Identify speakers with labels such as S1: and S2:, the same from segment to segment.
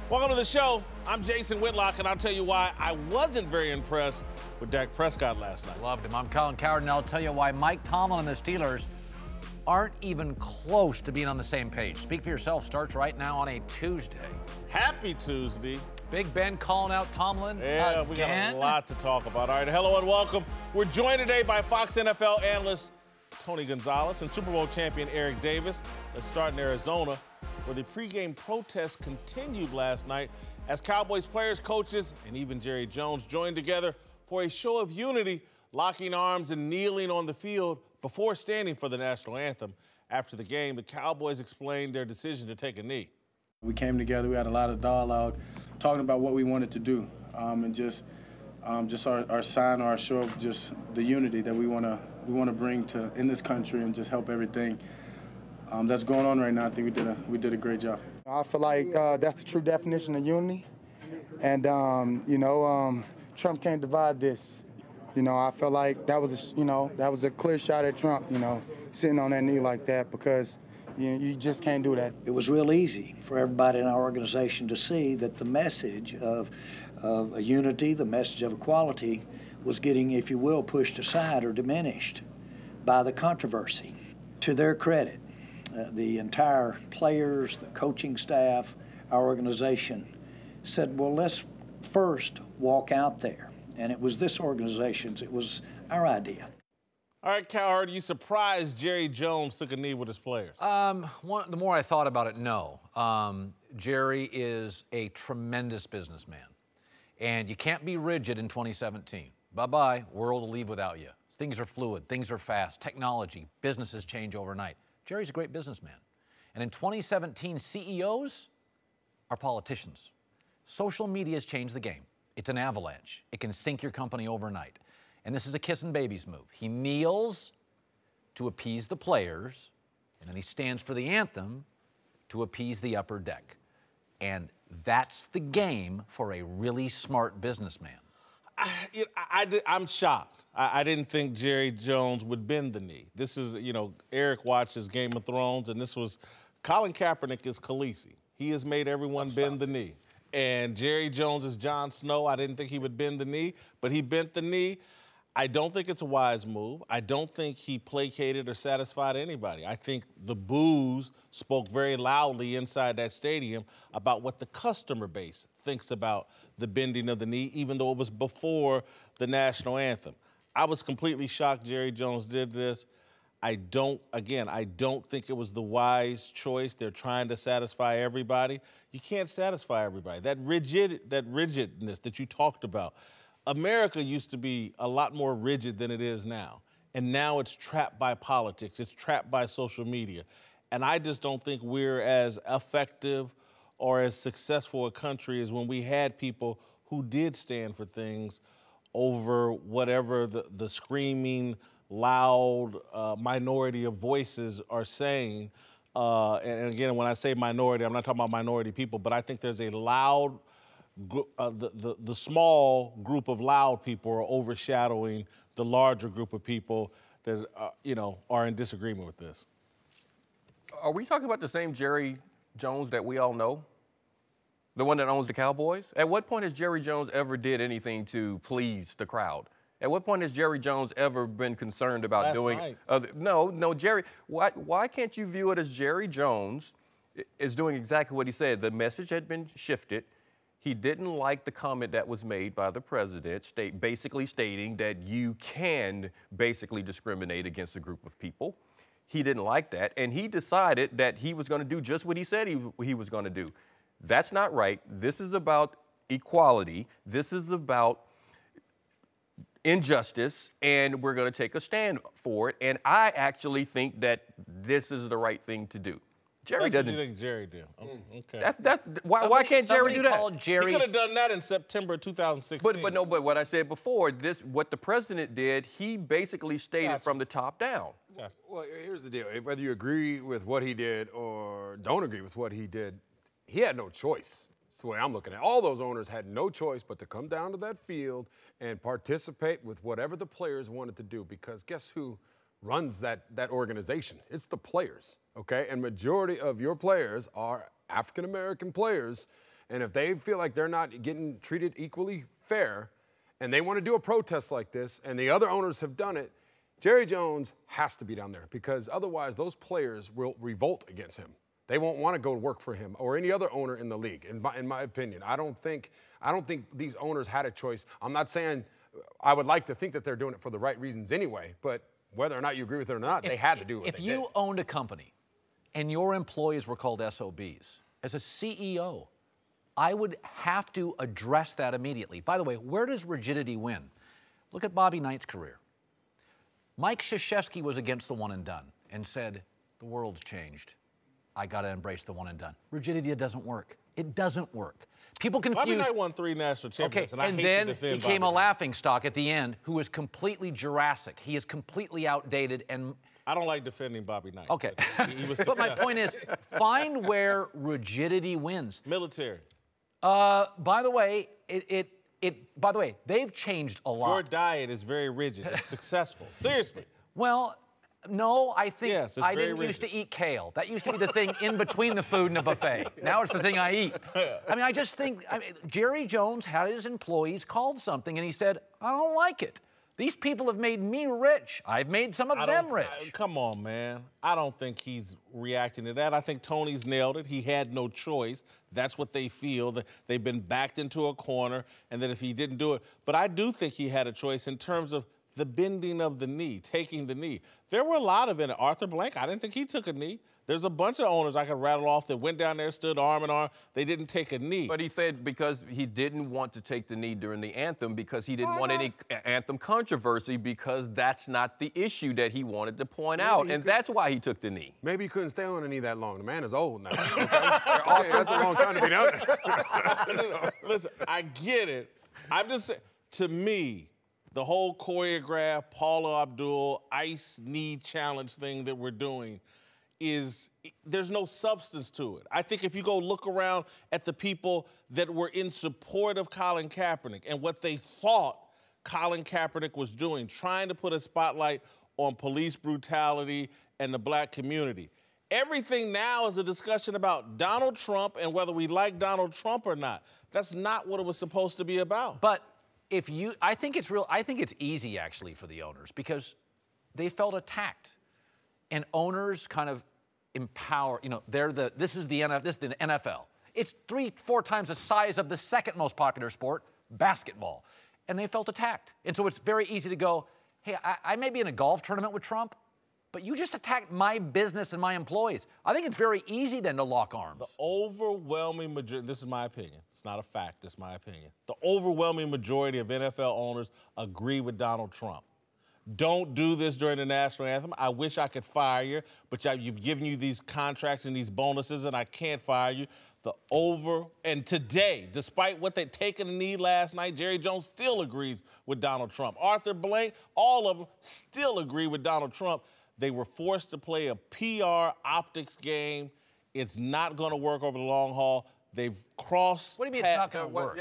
S1: Welcome to the show. I'm Jason Whitlock, and I'll tell you why I wasn't very impressed with Dak Prescott last night.
S2: Loved him. I'm Colin Cowherd, and I'll tell you why Mike Tomlin and the Steelers aren't even close to being on the same page. Speak for yourself starts right now on a Tuesday.
S1: Happy Tuesday.
S2: Big Ben calling out Tomlin
S1: Yeah,
S2: again.
S1: we got a lot to talk about. All right, hello and welcome. We're joined today by Fox NFL analyst Tony Gonzalez and Super Bowl champion Eric Davis. Let's start in Arizona, where the pregame protests continued last night as Cowboys players, coaches, and even Jerry Jones joined together for a show of unity, locking arms and kneeling on the field before standing for the national anthem. After the game, the Cowboys explained their decision to take a knee.
S3: We came together, we had a lot of dialogue, talking about what we wanted to do, and just our sign or our show of just the unity that we want to bring to in this country and just help everything that's going on right now. I think we did a great job.
S4: I feel like that's the true definition of unity, and Trump can't divide this. I feel like that was a clear shot at Trump. Sitting on that knee like that, because you just can't do that.
S5: It was real easy for everybody in our organization to see that the message of a unity, the message of equality, was getting, if you will, pushed aside or diminished by the controversy. To their credit, the entire players, the coaching staff, our organization said, well, let's first walk out there. And it was this organization's, it was our idea.
S1: All right, Cowherd, you surprised Jerry Jones took a knee with his players?
S2: The more I thought about it, no. Jerry is a tremendous businessman. And you can't be rigid in 2017. Bye-bye, world will leave without you. Things are fluid, things are fast, technology, businesses change overnight. Jerry's a great businessman. And in 2017, CEOs are politicians. Social media has changed the game. It's an avalanche. It can sink your company overnight. And this is a kissing babies move. He kneels to appease the players, and then he stands for the anthem to appease the upper deck. And that's the game for a really smart businessman.
S1: I'm shocked. I didn't think Jerry Jones would bend the knee. This is, Eric watches Game of Thrones, and this was Colin Kaepernick is Khaleesi. He has made everyone bend the knee. And Jerry Jones is Jon Snow. I didn't think he would bend the knee, but he bent the knee. I don't think it's a wise move. I don't think he placated or satisfied anybody. I think the boos spoke very loudly inside that stadium about what the customer base thinks about the bending of the knee, even though it was before the national anthem. I was completely shocked Jerry Jones did this. I don't think it was the wise choice. They're trying to satisfy everybody. You can't satisfy everybody. That rigidness that you talked about. America used to be a lot more rigid than it is now. And now it's trapped by politics. It's trapped by social media. And I just don't think we're as effective or as successful a country as when we had people who did stand for things over whatever the screaming, loud minority of voices are saying. And again, when I say minority, I'm not talking about minority people, but I think there's a loud the small group of loud people are overshadowing the larger group of people that are in disagreement with this.
S6: Are we talking about the same Jerry Jones that we all know? The one that owns the Cowboys? At what point has Jerry Jones ever did anything to please the crowd? At what point has Jerry Jones ever been concerned about doing other? No, Jerry. Why can't you view it as Jerry Jones is doing exactly what he said? The message had been shifted. He didn't like the comment that was made by the president, basically stating that you can basically discriminate against a group of people. He didn't like that, and he decided that he was going to do just what he said he was going to do. That's not right. This is about equality. This is about injustice, and we're going to take a stand for it. And I actually think that this is the right thing to do. Jerry doesn't.
S1: What you think Jerry did? Okay.
S6: Why can't Jerry do that?
S1: He could have done that in September 2016.
S6: But what I said before, what the president did, he basically stated from the top down.
S7: Yeah. Well, here's the deal. Whether you agree with what he did or don't agree with what he did, he had no choice. That's the way I'm looking at it. All those owners had no choice but to come down to that field and participate with whatever the players wanted to do, because guess who runs that organization? It's the players, okay? And majority of your players are African-American players, And if they feel like they're not getting treated equally fair and they want to do a protest like this and the other owners have done it, Jerry Jones has to be down there because otherwise those players will revolt against him. They won't want to go to work for him or any other owner in the league, in my opinion. I don't think these owners had a choice. I'm not saying I would like to think that they're doing it for the right reasons anyway, but whether or not you agree with it or not, they had to do what they did.
S2: If you owned a company and your employees were called SOBs, as a CEO, I would have to address that immediately. By the way, where does rigidity win? Look at Bobby Knight's career. Mike Krzyzewski was against the one and done and said, the world's changed. I got to embrace the one and done. Rigidity doesn't work. It doesn't work. People confuse.
S1: Bobby Knight won 3 national championships, and I hate
S2: then
S1: to defend
S2: became
S1: Bobby
S2: a laughingstock at the end, who is completely Jurassic. He is completely outdated and.
S1: I don't like defending Bobby Knight.
S2: Okay.
S1: He was
S2: but my point is, find where rigidity wins.
S1: Military.
S2: By the way, by the way, they've changed a lot.
S1: Your diet is very rigid. It's successful. Seriously.
S2: Well, no, I think
S1: yes,
S2: I didn't used to eat kale. That used to be the thing in between the food and a buffet. Now it's the thing I eat. I mean, I just think Jerry Jones had his employees called something, and he said, I don't like it. These people have made me rich. I've made some of them rich.
S1: Come on, man. I don't think he's reacting to that. I think Tony's nailed it. He had no choice. That's what they feel, that they've been backed into a corner, and that if he didn't do it. But I do think he had a choice in terms of the bending of the knee, taking the knee. There were a lot of it. Arthur Blank, I didn't think he took a knee. There's a bunch of owners I could rattle off that went down there, stood arm in arm. They didn't take a knee.
S6: But he said because he didn't want to take the knee during the anthem because he didn't want any anthem controversy because that's not the issue that he wanted to point out. And that's why he took the knee.
S7: Maybe he couldn't stay on the knee that long. The man is old now. Okay? That's a long time to be down there.
S1: Listen, I get it. I'm just saying, to me, the whole choreograph, Paula Abdul, ice knee challenge thing that we're doing there's no substance to it. I think if you go look around at the people that were in support of Colin Kaepernick and what they thought Colin Kaepernick was doing, trying to put a spotlight on police brutality and the black community. Everything now is a discussion about Donald Trump and whether we like Donald Trump or not. That's not what it was supposed to be about.
S2: But I think it's easy actually for the owners because they felt attacked. And owners kind of empower, this is the NFL. It's 3-4 times the size of the second most popular sport, basketball. And they felt attacked. And so it's very easy to go, hey, I may be in a golf tournament with Trump, but you just attacked my business and my employees. I think it's very easy then to lock arms.
S1: The overwhelming majority, this is my opinion. It's not a fact, it's my opinion. The overwhelming majority of NFL owners agree with Donald Trump. Don't do this during the national anthem. I wish I could fire you, but you've given you these contracts and these bonuses, and I can't fire you. And today, despite what they taken a knee last night, Jerry Jones still agrees with Donald Trump. Arthur Blank, all of them still agree with Donald Trump. They were forced to play a PR optics game. It's not going to work over the long haul. They've crossed.
S2: What do you mean it's not going to work?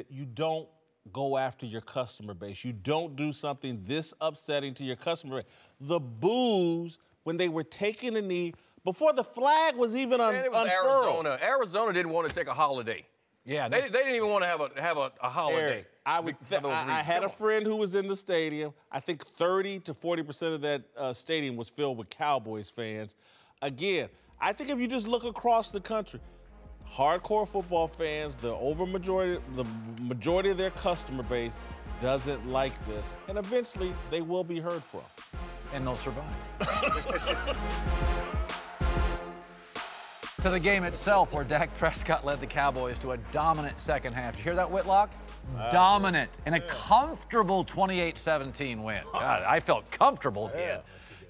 S1: You don't go after your customer base. You don't do something this upsetting to your customer base. The boos, when they were taking a knee, before the flag was even unfurled.
S6: Arizona. Arizona didn't want to take a holiday.
S2: Yeah,
S6: they didn't even want to have a holiday.
S1: Eric, I had a friend who was in the stadium. I think 30 to 40% of that stadium was filled with Cowboys fans. Again, I think if you just look across the country, hardcore football fans, the majority of their customer base doesn't like this, and eventually they will be heard from.
S2: And they'll survive. To the game itself, where Dak Prescott led the Cowboys to a dominant second half. Did you hear that, Whitlock? Dominant in a comfortable 28-17 win. God, I felt comfortable again.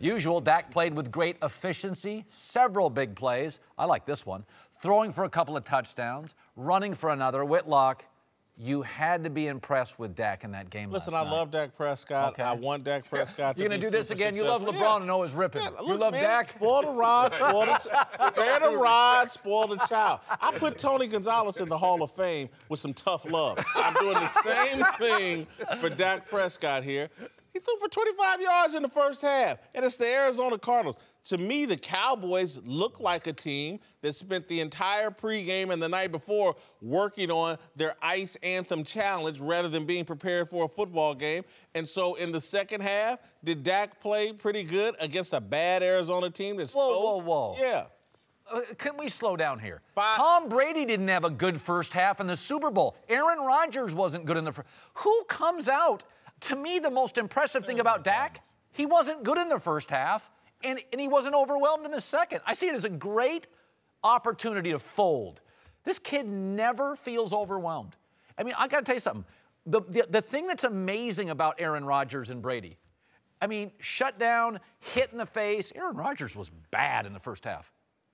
S2: Usual, Dak played with great efficiency, several big plays. I like this one. Throwing for a couple of touchdowns, running for another. Whitlock, you had to be impressed with Dak in that game last night.
S1: Listen, I love Dak Prescott.
S2: Okay.
S1: I want Dak Prescott to be
S2: You're going to do this again?
S1: successful.
S2: You love LeBron and always ripping.
S1: Yeah, look,
S2: you love
S1: man,
S2: Dak?
S1: Spoil the rod, spoil the child. Spare the rod, spoil the child. I put Tony Gonzalez in the Hall of Fame with some tough love. I'm doing the same thing for Dak Prescott here. He threw for 25 yards in the first half, and it's the Arizona Cardinals. To me, the Cowboys look like a team that spent the entire pregame and the night before working on their Ice Anthem challenge rather than being prepared for a football game. And so in the second half, did Dak play pretty good against a bad Arizona team that's
S2: Whoa.
S1: Yeah.
S2: Can we slow down here? Tom Brady didn't have a good first half in the Super Bowl. Aaron Rodgers wasn't good in the first. Who comes out? To me, the most impressive thing about Dak, he wasn't good in the first half. And he wasn't overwhelmed in the second. I see it as a great opportunity to fold. This kid never feels overwhelmed. I mean, I got to tell you something. The thing that's amazing about Aaron Rodgers and Brady, I mean, shut down, hit in the face. Aaron Rodgers was bad in the first half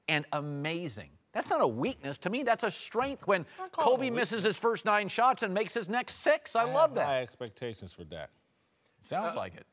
S2: and amazing. That's not a weakness. To me, that's a strength when Kobe misses his first 9 shots and makes his next 6. I love that.
S1: High expectations for Dak.
S2: Sounds like it.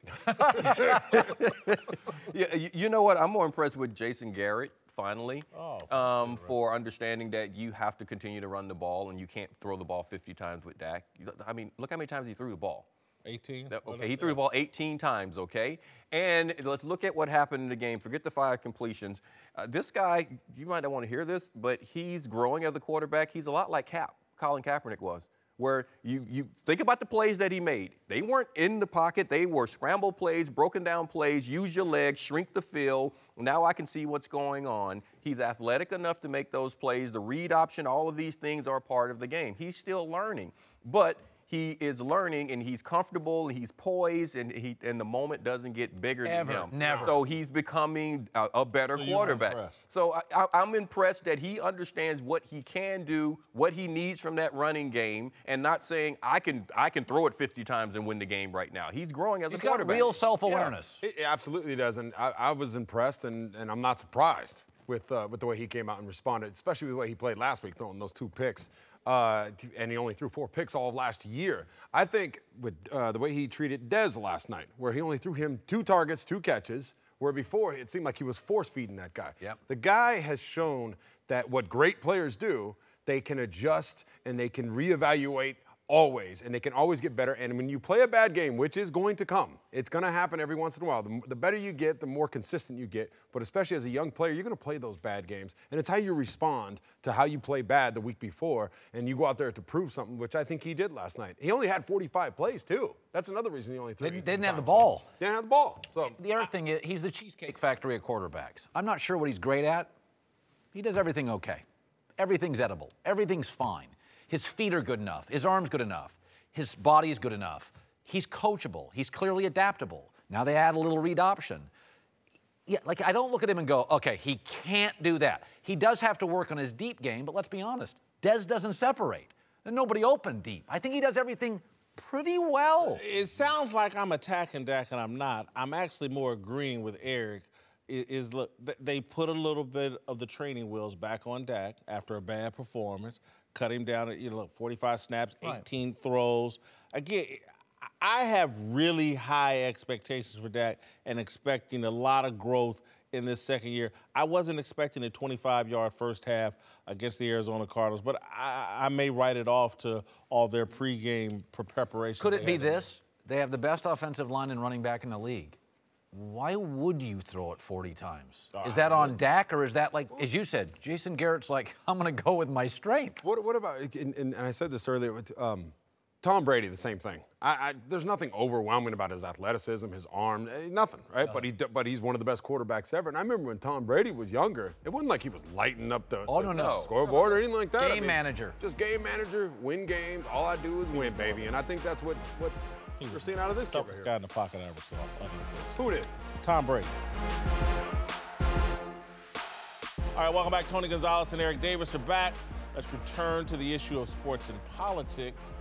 S6: Yeah, you know what? I'm more impressed with Jason Garrett, finally, for understanding that you have to continue to run the ball and you can't throw the ball 50 times with Dak. I mean, look how many times he threw the ball.
S1: 18.
S6: Okay, he threw the ball 18 times, okay? And let's look at what happened in the game. Forget the 5 completions. This guy, you might not want to hear this, but he's growing as a quarterback. He's a lot like Colin Kaepernick was, where you think about the plays that he made. They weren't in the pocket. They were scramble plays, broken down plays, use your legs, shrink the field. Now I can see what's going on. He's athletic enough to make those plays. The read option, all of these things are part of the game. He's still learning, but he is learning and he's comfortable and he's poised and the moment doesn't get bigger than him.
S2: Never.
S6: So he's becoming a better quarterback. So I'm impressed that he understands what he can do, what he needs from that running game, and not saying I can throw it 50 times and win the game right now. He's growing as a quarterback.
S2: He's got real self-awareness.
S7: Yeah, it absolutely does, and I was impressed, and I'm not surprised with the way he came out and responded, especially with the way he played last week, throwing those 2 picks. And he only threw 4 picks all of last year. I think with the way he treated Dez last night, where he only threw him 2 targets, 2 catches, where before it seemed like he was force-feeding that guy.
S2: Yep.
S7: The guy has shown that what great players do, they can adjust and they can reevaluate always, and they can always get better. And when you play a bad game, which is going to come, it's going to happen every once in a while. The better you get, the more consistent you get. But especially as a young player, you're going to play those bad games. And it's how you respond to how you play bad the week before, and you go out there to prove something, which I think he did last night. He only had 45 plays, too. That's another reason he only threw.
S2: Didn't have the ball.
S7: Didn't have the ball. So
S2: the other thing is, he's the Cheesecake Factory of quarterbacks. I'm not sure what he's great at. He does everything okay. Everything's edible. Everything's fine. His feet are good enough. His arm's good enough. His body's good enough. He's coachable. He's clearly adaptable. Now they add a little read option. Yeah, like I don't look at him and go, okay, he can't do that. He does have to work on his deep game, but let's be honest, Dez doesn't separate. There's nobody open deep. I think he does everything pretty well.
S1: It sounds like I'm attacking Dak, and I'm not. I'm actually more agreeing with Eric. Look, they put a little bit of the training wheels back on Dak after a bad performance. Cut him down to 45 snaps, 18 throws. Again, I have really high expectations for Dak and expecting a lot of growth in this second year. I wasn't expecting a 25-yard first half against the Arizona Cardinals, but I may write it off to all their pregame preparations.
S2: Could it be this? They have the best offensive line and running back in the league. Why would you throw it 40 times? Is that on Dak, or is that like, as you said, Jason Garrett's like, I'm going to go with my strength?
S7: What about, and I said this earlier, with Tom Brady, the same thing. There's nothing overwhelming about his athleticism, his arm, nothing, right? But he's one of the best quarterbacks ever. And I remember when Tom Brady was younger, it wasn't like he was lighting up the scoreboard or anything like that.
S2: Game manager.
S7: Just game manager, win games. All I do is win, baby. And I think that's what we're seeing out of this kid right here.
S1: Toughest guy in the pocket I ever saw.
S7: Who did?
S1: Tom Brady. All right, welcome back. Tony Gonzalez and Eric Davis are back. Let's return to the issue of sports and politics.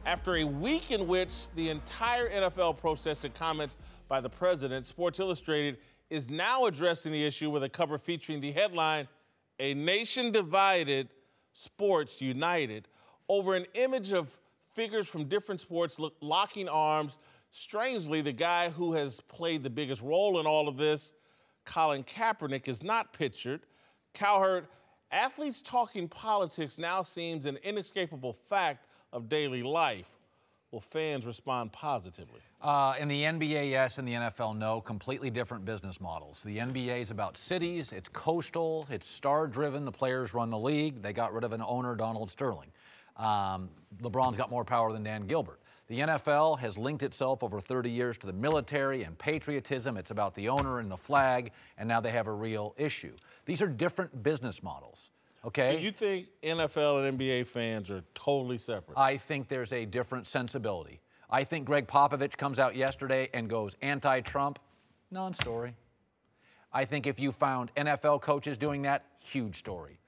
S1: After a week in which the entire NFL protested comments by the president, Sports Illustrated is now addressing the issue with a cover featuring the headline, "A Nation Divided, Sports United," over an image of figures from different sports locking arms. Strangely, the guy who has played the biggest role in all of this, Colin Kaepernick, is not pictured. Cowherd, athletes talking politics now seems an inescapable fact of daily life. will fans respond positively?
S2: In the NBA, yes. In the NFL, no. Completely different business models. The NBA is about cities. It's coastal. It's star-driven. The players run the league. They got rid of an owner, Donald Sterling. LeBron's got more power than Dan Gilbert. The NFL has linked itself over 30 years to the military and patriotism. It's about the owner and the flag, and now they have a real issue. These are different business models, okay?
S1: So you think NFL and NBA fans are totally separate?
S2: I think there's a different sensibility. I think Greg Popovich comes out yesterday and goes anti-Trump, non-story. I think if you found NFL coaches doing that, huge story.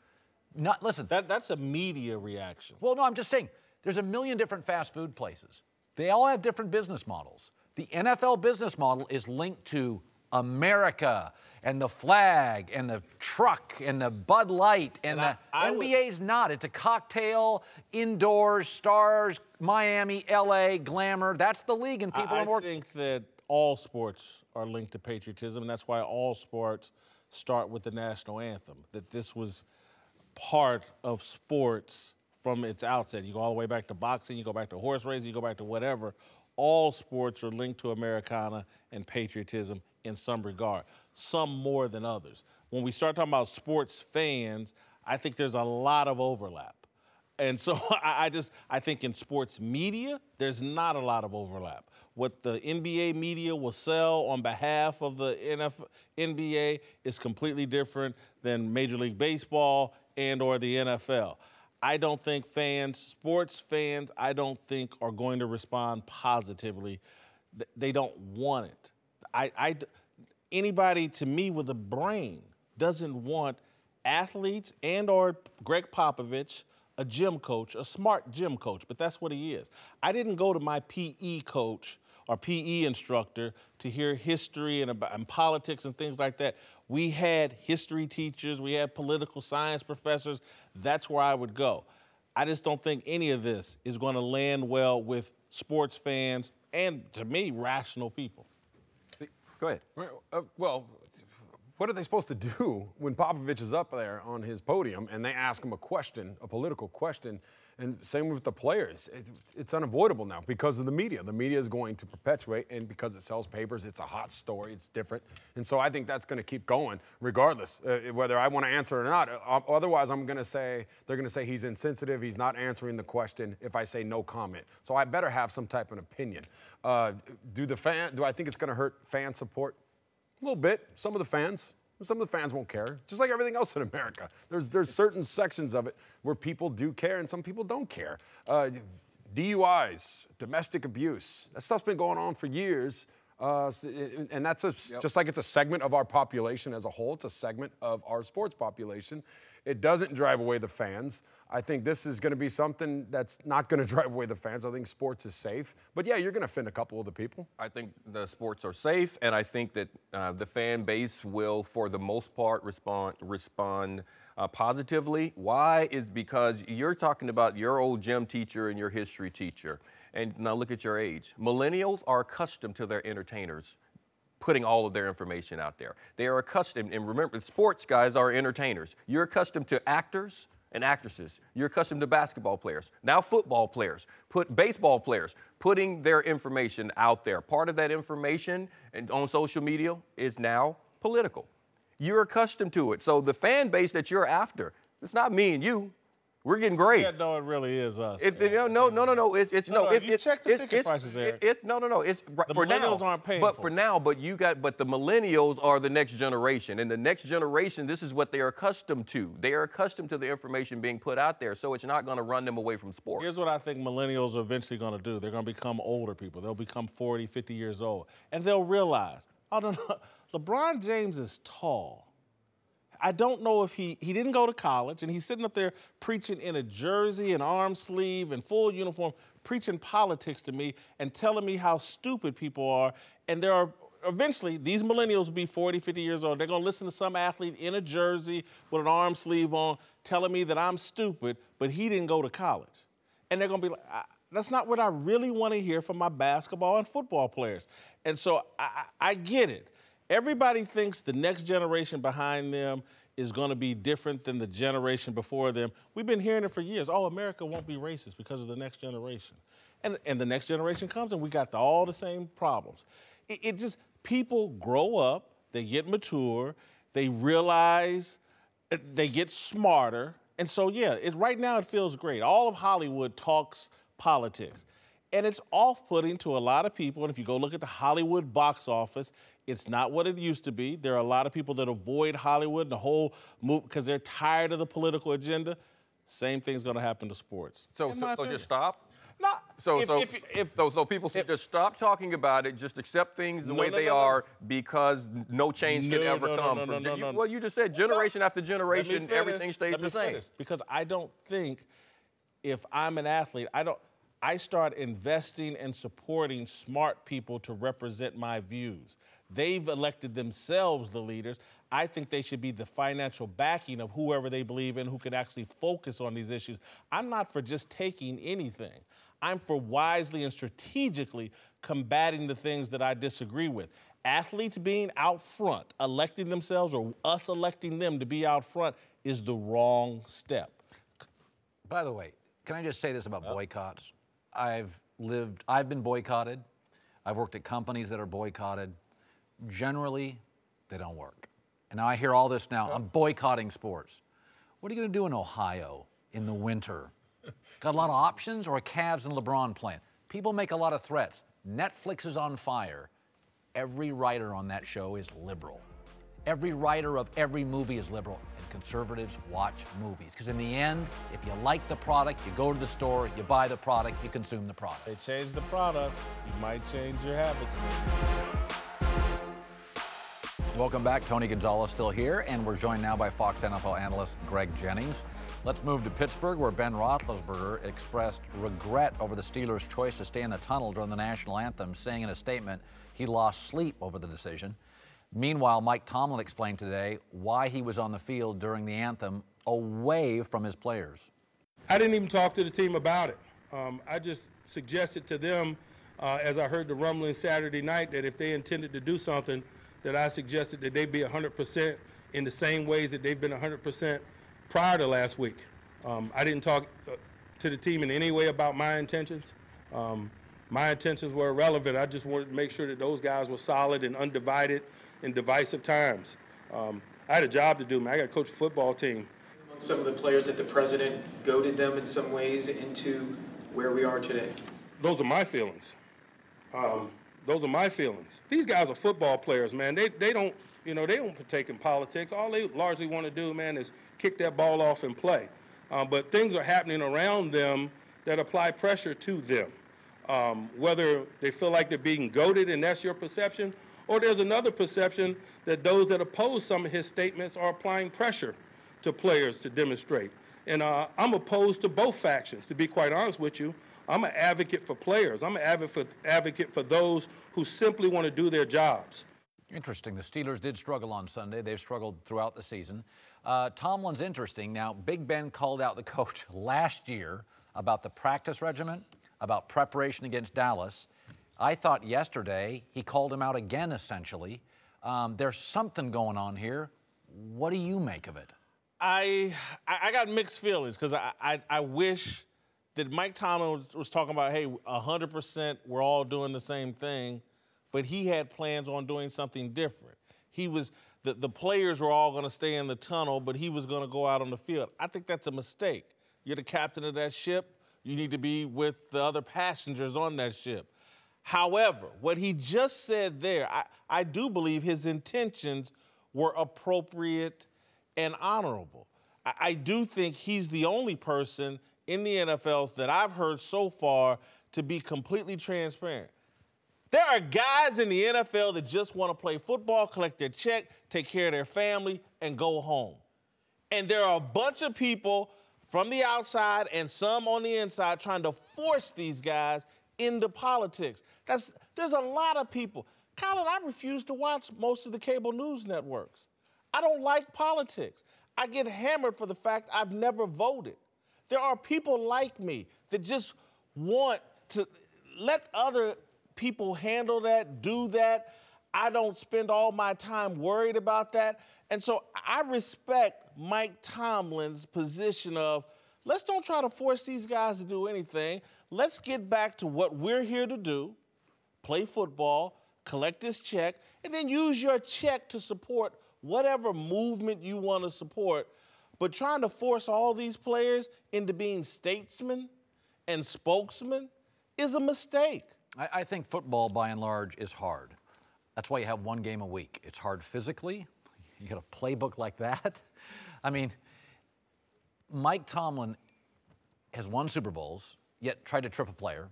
S2: Listen.
S1: That's a media reaction.
S2: Well, no, I'm just saying, there's a million different fast food places. They all have different business models. The NFL business model is linked to America and the flag and the truck and the Bud Light, and the NBA's not. It's a cocktail, indoors, stars, Miami, LA, glamour. That's the league, and people are more.
S1: I think that all sports are linked to patriotism, and that's why all sports start with the national anthem, that this was part of sports from its outset. You go all the way back to boxing, you go back to horse racing, you go back to whatever. All sports are linked to Americana and patriotism in some regard, some more than others. When we start talking about sports fans, I think there's a lot of overlap. And so I think in sports media, there's not a lot of overlap. What the NBA media will sell on behalf of the NBA is completely different than Major League Baseball and or the NFL. I don't think sports fans, I don't think are going to respond positively. They don't want it. Anybody, to me, with a brain doesn't want athletes and or Greg Popovich, a gym coach, a smart gym coach, but that's what he is. I didn't go to my PE coach or PE instructor to hear history and politics and things like that. We had history teachers, we had political science professors. That's where I would go. I just don't think any of this is going to land well with sports fans and, to me, rational people.
S7: Go ahead. Well, what are they supposed to do when Popovich is up there on his podium and they ask him a question, a political question, and same with the players? It's unavoidable now because of the media. The media is going to perpetuate, and because it sells papers, it's a hot story, it's different. And so I think that's going to keep going regardless, whether I want to answer it or not. Otherwise, they're going to say he's insensitive, he's not answering the question if I say no comment. So I better have some type of opinion. Do I think it's going to hurt fan support? A little bit. Some of the fans won't care, just like everything else in America. There's certain sections of it where people do care and some people don't care. DUIs, domestic abuse, that stuff's been going on for years. And that's just like it's a segment of our population as a whole. It's a segment of our sports population. It doesn't drive away the fans. I think this is going to be something that's not going to drive away the fans. I think sports is safe. But, yeah, you're going to offend a couple of the people.
S6: I think the sports are safe, and I think that the fan base will, for the most part, respond positively. Why? Is because you're talking about your old gym teacher and your history teacher. And now look at your age. Millennials are accustomed to their entertainers putting all of their information out there. They are accustomed, and remember, sports guys are entertainers. You're accustomed to actors and actresses. You're accustomed to basketball players, now football players, baseball players, putting their information out there. Part of that information on social media is now political. You're accustomed to it. So the fan base that you're after, it's not me and you. We're getting great.
S1: Yeah, no, it really is us.
S6: No.
S1: You check the ticket prices, Eric.
S6: No. It's
S1: the
S6: for now.
S1: Millennials aren't paying
S6: but
S1: for
S6: for
S1: it.
S6: now. But the millennials are the next generation, and the next generation, this is what they are accustomed to. They are accustomed to the information being put out there, so it's not going to run them away from sports.
S1: Here's what I think millennials are eventually going to do. They're going to become older people. They'll become 40, 50 years old, and they'll realize, oh no, LeBron James is tall. I don't know if he didn't go to college, and he's sitting up there preaching in a jersey and arm sleeve and full uniform, preaching politics to me and telling me how stupid people are. And eventually, these millennials will be 40, 50 years old. They're going to listen to some athlete in a jersey with an arm sleeve on telling me that I'm stupid, but he didn't go to college. And they're going to be like, that's not what I really want to hear from my basketball and football players. And so I get it. Everybody thinks the next generation behind them is going to be different than the generation before them. We've been hearing it for years. Oh, America won't be racist because of the next generation. And the next generation comes and we got all the same problems. It just, people grow up, they get mature, they realize, they get smarter. And so, yeah, right now it feels great. All of Hollywood talks politics. And it's off-putting to a lot of people. And if you go look at the Hollywood box office, it's not what it used to be. There are a lot of people that avoid Hollywood and the whole move because they're tired of the political agenda. Same thing's going to happen to sports.
S6: So just stop?
S1: No.
S6: So people should just stop talking about it, just accept things the way they are because no change can ever come. Well, you just said generation after generation, everything stays the same.
S1: Because I don't think if I'm an athlete, I start investing and supporting smart people to represent my views. They've elected themselves the leaders. I think they should be the financial backing of whoever they believe in who can actually focus on these issues. I'm not for just taking anything. I'm for wisely and strategically combating the things that I disagree with. Athletes being out front, electing themselves or us electing them to be out front is the wrong step.
S2: By the way, can I just say this about boycotts? I've been boycotted. I've worked at companies that are boycotted. Generally, they don't work. And now I hear all this now, I'm boycotting sports. What are you going to do in Ohio in the winter? Got a lot of options or a Cavs and LeBron playing? People make a lot of threats. Netflix is on fire. Every writer on that show is liberal. Every writer of every movie is liberal. And conservatives watch movies. Because in the end, if you like the product, you go to the store, you buy the product, you consume the product.
S1: They change the product, you might change your habits.
S2: Welcome back. Tony Gonzalez still here, and we're joined now by Fox NFL analyst Greg Jennings. Let's move to Pittsburgh, where Ben Roethlisberger expressed regret over the Steelers' choice to stay in the tunnel during the national anthem, saying in a statement he lost sleep over the decision. Meanwhile, Mike Tomlin explained today why he was on the field during the anthem away from his players.
S8: I didn't even talk to the team about it. I just suggested to them, as I heard the rumbling Saturday night, that if they intended to do something, that I suggested that they be 100% in the same ways that they've been 100% prior to last week. I didn't talk to the team in any way about my intentions. My intentions were irrelevant. I just wanted to make sure that those guys were solid and undivided in divisive times. I had a job to do, man. I got to coach a football team.
S9: Some of the players that the president goaded them in some ways into where we are today.
S8: Those are my feelings. Those are my feelings. These guys are football players, man. They don't partake in politics. All they largely want to do, man, is kick that ball off and play. But things are happening around them that apply pressure to them. Whether they feel like they're being goaded and that's your perception, or there's another perception that those that oppose some of his statements are applying pressure to players to demonstrate. And I'm opposed to both factions, to be quite honest with you. I'm an advocate for players. I'm an advocate for those who simply want to do their jobs.
S2: Interesting. The Steelers did struggle on Sunday. They've struggled throughout the season. Tomlin's interesting. Now, Big Ben called out the coach last year about the practice regimen, about preparation against Dallas. I thought yesterday he called him out again, essentially. There's something going on here. What do you make of it?
S1: I got mixed feelings because I wish that Mike Tomlin was talking about, hey, 100% we're all doing the same thing, but he had plans on doing something different. The players were all going to stay in the tunnel, but he was going to go out on the field. I think that's a mistake. You're the captain of that ship. You need to be with the other passengers on that ship. However, what he just said there, I do believe his intentions were appropriate and honorable. I do think he's the only person in the NFL that I've heard so far to be completely transparent. There are guys in the NFL that just want to play football, collect their check, take care of their family, and go home. And there are a bunch of people from the outside and some on the inside trying to force these guys into politics. There's a lot of people. Colin, I refuse to watch most of the cable news networks. I don't like politics. I get hammered for the fact I've never voted. There are people like me that just want to let other people handle that, do that. I don't spend all my time worried about that. And so I respect Mike Tomlin's position of, let's don't try to force these guys to do anything. Let's get back to what we're here to do, play football, collect this check, and then use your check to support whatever movement you want to support. But trying to force all these players into being statesmen and spokesmen is a mistake.
S2: I think football, by and large, is hard. That's why you have one game a week. It's hard physically. You got a playbook like that. I mean, Mike Tomlin has won Super Bowls, yet tried to trip a player.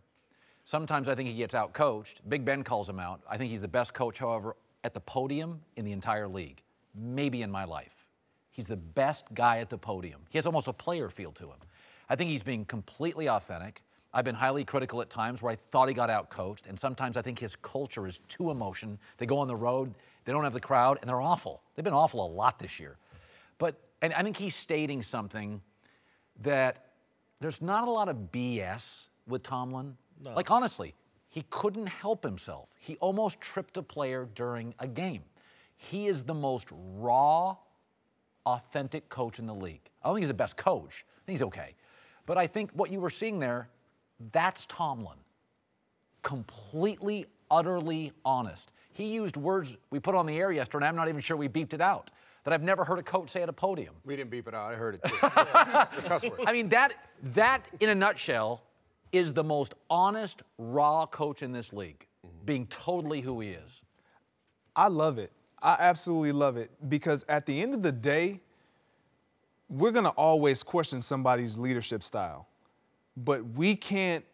S2: Sometimes I think he gets out-coached. Big Ben calls him out. I think he's the best coach, however, at the podium in the entire league, maybe in my life. He's the best guy at the podium. He has almost a player feel to him. I think he's being completely authentic. I've been highly critical at times where I thought he got out-coached, and sometimes I think his culture is too emotion. They go on the road, they don't have the crowd, and they're awful. They've been awful a lot this year. And I think he's stating something that there's not a lot of BS with Tomlin. No. Like, honestly, he couldn't help himself. He almost tripped a player during a game. He is the most raw, authentic coach in the league. I don't think he's the best coach. I think he's okay. But I think what you were seeing there, that's Tomlin. Completely, utterly honest. He used words we put on the air yesterday, and I'm not even sure we beeped it out, that I've never heard a coach say at a podium.
S7: We didn't beep it out. I heard it, too.
S2: I mean, that, in a nutshell, is the most honest, raw coach in this league, being totally who he is.
S10: I love it. I absolutely love it, because at the end of the day, we're going to always question somebody's leadership style. But we can't,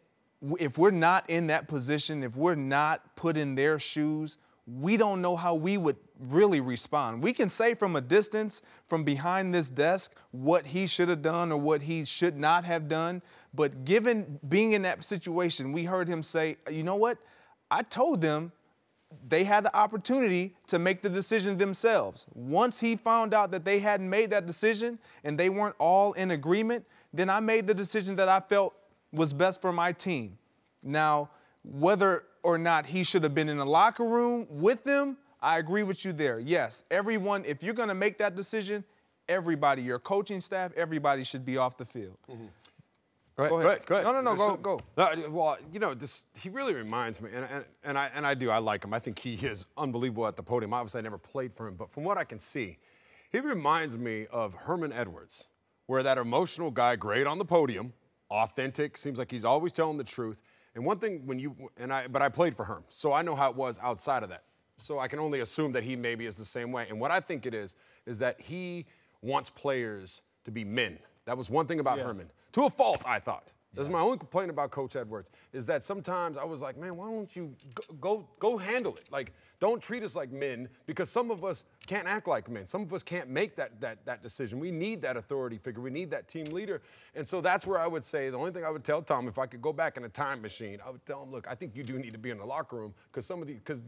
S10: if we're not in that position, if we're not put in their shoes, we don't know how we would really respond. We can say from a distance, from behind this desk, what he should have done or what he should not have done. But given being in that situation, we heard him say, you know what? I told them they had the opportunity to make the decision themselves. Once he found out that they hadn't made that decision and they weren't all in agreement, then I made the decision that I felt was best for my team. Now, whether or not he should have been in the locker room with them, I agree with you there. Yes, everyone, if you're going to make that decision, everybody, your coaching staff, everybody should be off the field.
S7: Mm-hmm. Go ahead.
S10: Go.
S7: Well, you know, he really reminds me, and I like him. I think he is unbelievable at the podium. Obviously, I never played for him, but from what I can see, he reminds me of Herman Edwards, where that emotional guy, great on the podium, authentic, seems like he's always telling the truth. And one thing, but I played for Herm, so I know how it was outside of that. So I can only assume that he maybe is the same way. And what I think it is that he wants players to be men. That was one thing about Herman. To a fault, I thought. That's my only complaint about Coach Edwards, is that sometimes I was like, man, why don't you go handle it? Like, don't treat us like men, because some of us can't act like men. Some of us can't make that decision. We need that authority figure. We need that team leader. And so that's where I would say, the only thing I would tell Tom, if I could go back in a time machine, I would tell him, look, I think you do need to be in the locker room, because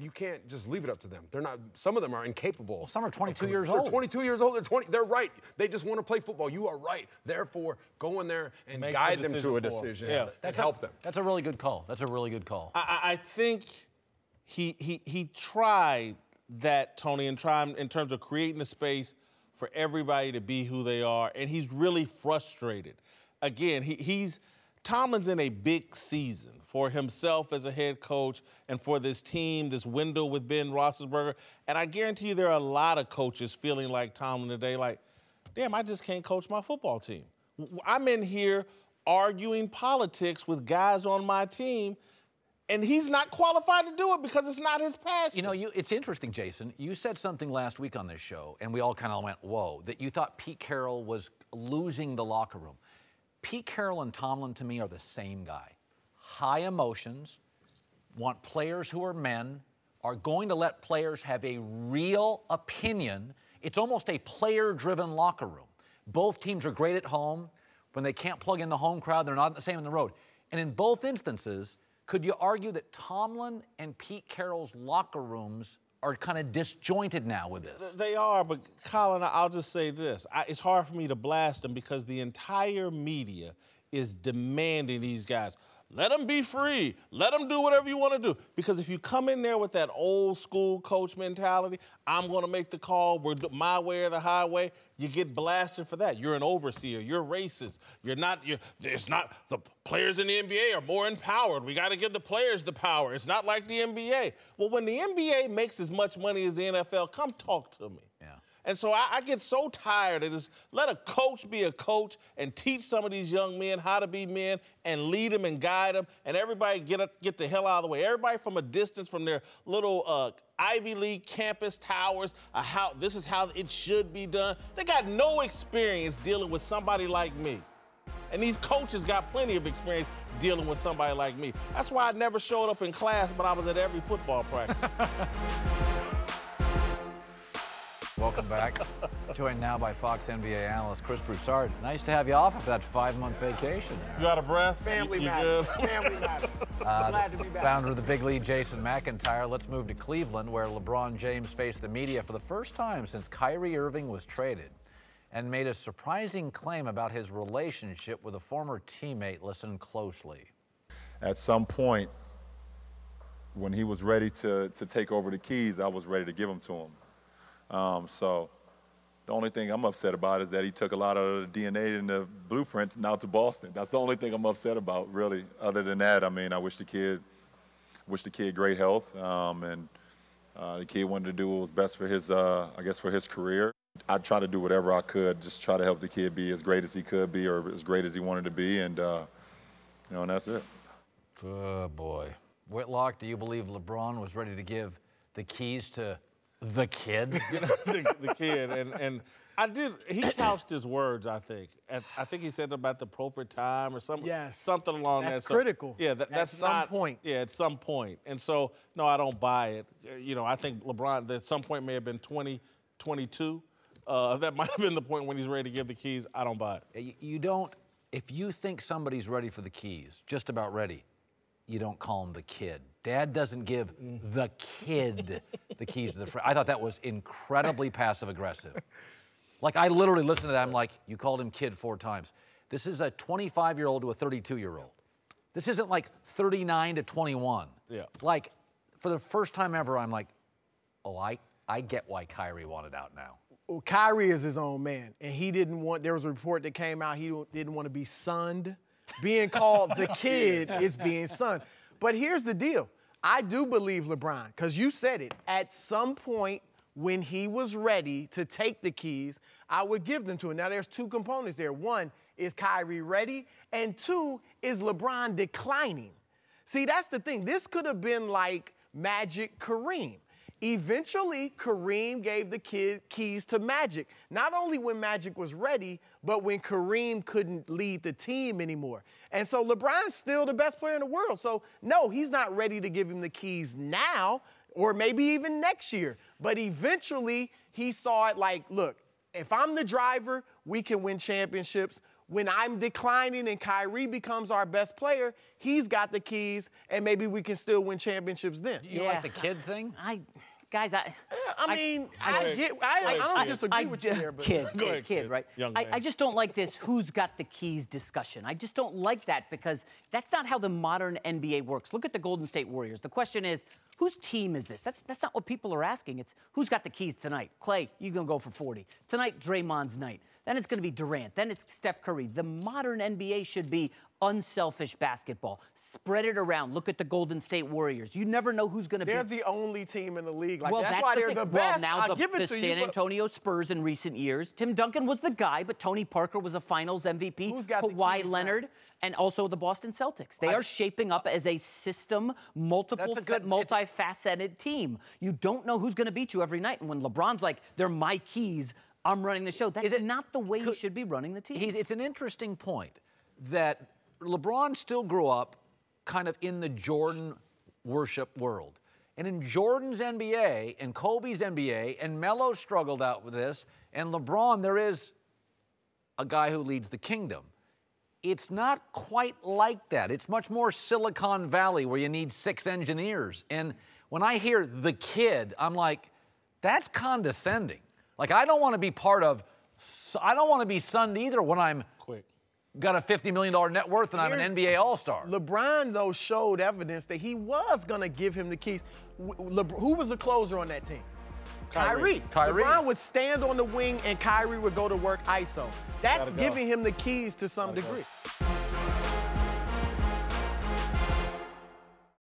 S7: you can't just leave it up to them. They're not, some of them are incapable.
S2: Well, some are 22 years old.
S7: They're 22 years old. They're right. They just want to play football. You are right. Therefore, go in there and guide them to a decision and help them.
S2: That's a really good call. That's a really good call.
S1: I think he tried that, Tony, and tried in terms of creating a space for everybody to be who they are, and he's really frustrated. Again, Tomlin's in a big season for himself as a head coach and for this team, this window with Ben Roethlisberger, and I guarantee you there are a lot of coaches feeling like Tomlin today, like, damn, I just can't coach my football team. I'm in here arguing politics with guys on my team, and he's not qualified to do it because it's not his passion.
S2: You know, it's interesting, Jason. You said something last week on this show, and we all kind of went, whoa, that you thought Pete Carroll was losing the locker room. Pete Carroll and Tomlin, to me, are the same guy. High emotions, want players who are men, are going to let players have a real opinion. It's almost a player-driven locker room. Both teams are great at home. When they can't plug in the home crowd, they're not the same on the road. And in both instances, could you argue that Tomlin and Pete Carroll's locker rooms are kind of disjointed now with this?
S1: They are, but Colin, I'll just say this. It's hard for me to blast them because the entire media is demanding these guys. let them be free. Let them do whatever you want to do. Because if you come in there with that old school coach mentality, I'm going to make the call, we're my way or the highway, you get blasted for that. You're an overseer. You're racist. It's not the players in the NBA are more empowered. We got to give the players the power. It's not like the NBA. Well, when the NBA makes as much money as the NFL, come talk to me.
S2: Yeah.
S1: And so I get so tired of this. Let a coach be a coach and teach some of these young men how to be men and lead them and guide them, and everybody get the hell out of the way. Everybody from a distance, from their little Ivy League campus towers, this is how it should be done. They got no experience dealing with somebody like me. And these coaches got plenty of experience dealing with somebody like me. That's why I never showed up in class, but I was at every football practice.
S2: Welcome back. Joined now by Fox NBA analyst Chris Broussard. Nice to have you off after that 5-month vacation.
S1: You out of breath?
S11: Family
S1: you
S11: matters.
S1: good?
S11: Family matters. Glad to be back.
S2: Founder of the big lead, Jason McIntyre. Let's move to Cleveland, where LeBron James faced the media for the first time since Kyrie Irving was traded and made a surprising claim about his relationship with a former teammate. Listen closely.
S12: At some point, when he was ready to take over the keys, I was ready to give them to him. So the only thing I'm upset about is that he took a lot of the DNA and the blueprints now to Boston. That's the only thing I'm upset about, really. Other than that, I mean, I wish the kid great health, and the kid wanted to do what was best for his, I guess, for his career. I tried to do whatever I could, just try to help the kid be as great as he could be, or as great as he wanted to be, and and that's it.
S2: Oh boy, Whitlock, do you believe LeBron was ready to give the keys to the kid?
S1: the kid, and he couched his words, I think. I think he said about the appropriate time or something.
S11: Yes.
S1: Something along that.
S11: That's critical.
S1: Yeah, that's
S11: at some point.
S1: Yeah, at some point. And so, no, I don't buy it. I think LeBron at some point may have been 20, 22. That might have been the point when he's ready to give the keys. I don't buy it.
S2: You don't, if you think somebody's ready for the keys, just about ready, you don't call him the kid. Dad doesn't give the kid the keys to the front. I thought that was incredibly passive-aggressive. Like, I literally listened to that. I'm like, you called him kid 4 times. This is a 25-year-old to a 32-year-old. This isn't like 39 to 21.
S1: Yeah.
S2: Like, for the first time ever, I'm like, oh, I get why Kyrie wanted out now.
S11: Well, Kyrie is his own man, and he didn't want, there was a report that came out, he didn't want to be sunned. Being called the kid is being sunned. But here's the deal. I do believe LeBron, because you said it. At some point when he was ready to take the keys, I would give them to him. Now, there's 2 components there. 1, is Kyrie ready? And 2, is LeBron declining? See, that's the thing. This could have been like Magic Kareem. Eventually, Kareem gave the keys to Magic, not only when Magic was ready, but when Kareem couldn't lead the team anymore. And so LeBron's still the best player in the world. So, no, he's not ready to give him the keys now or maybe even next year. But eventually, he saw it like, look, if I'm the driver, we can win championships. When I'm declining and Kyrie becomes our best player, he's got the keys, and maybe we can still win championships then.
S2: You like the kid thing?
S11: I don't disagree with you there, but
S13: kid, right? I just don't like this who's got the keys discussion. I just don't like that because that's not how the modern NBA works. Look at the Golden State Warriors. The question is, whose team is this? That's not what people are asking. It's who's got the keys tonight? Clay, you're going to go for 40. Tonight, Draymond's night. Then it's going to be Durant. Then it's Steph Curry. The modern NBA should be unselfish basketball. Spread it around. Look at the Golden State Warriors. You never know who's going to be.
S11: They're the only team in the league. Like,
S13: well,
S11: that's why they're the best.
S13: Well, now the San Antonio Spurs in recent years. Tim Duncan was the guy, but Tony Parker was a Finals MVP.
S11: Who's got the keys
S13: Kawhi Leonard, and also the Boston Celtics. They are shaping up as a system, multifaceted team. You don't know who's going to beat you every night. And when LeBron's like, they're my keys, I'm running the show. That's not the way you should be running the team.
S2: It's an interesting point that LeBron still grew up kind of in the Jordan worship world. And in Jordan's NBA and Kobe's NBA, and Melo struggled out with this, and LeBron, there is a guy who leads the kingdom. It's not quite like that. It's much more Silicon Valley where you need 6 engineers. And when I hear the kid, I'm like, that's condescending. Like, I don't want to be part of, I don't want to be sunned either when I'm
S1: quick.
S2: got a $50 million net worth, and I'm an NBA All-Star.
S11: LeBron, though, showed evidence that he was going to give him the keys. Who was the closer on that team? Kyrie. LeBron would stand on the wing, and Kyrie would go to work ISO. That's giving him the keys to some degree.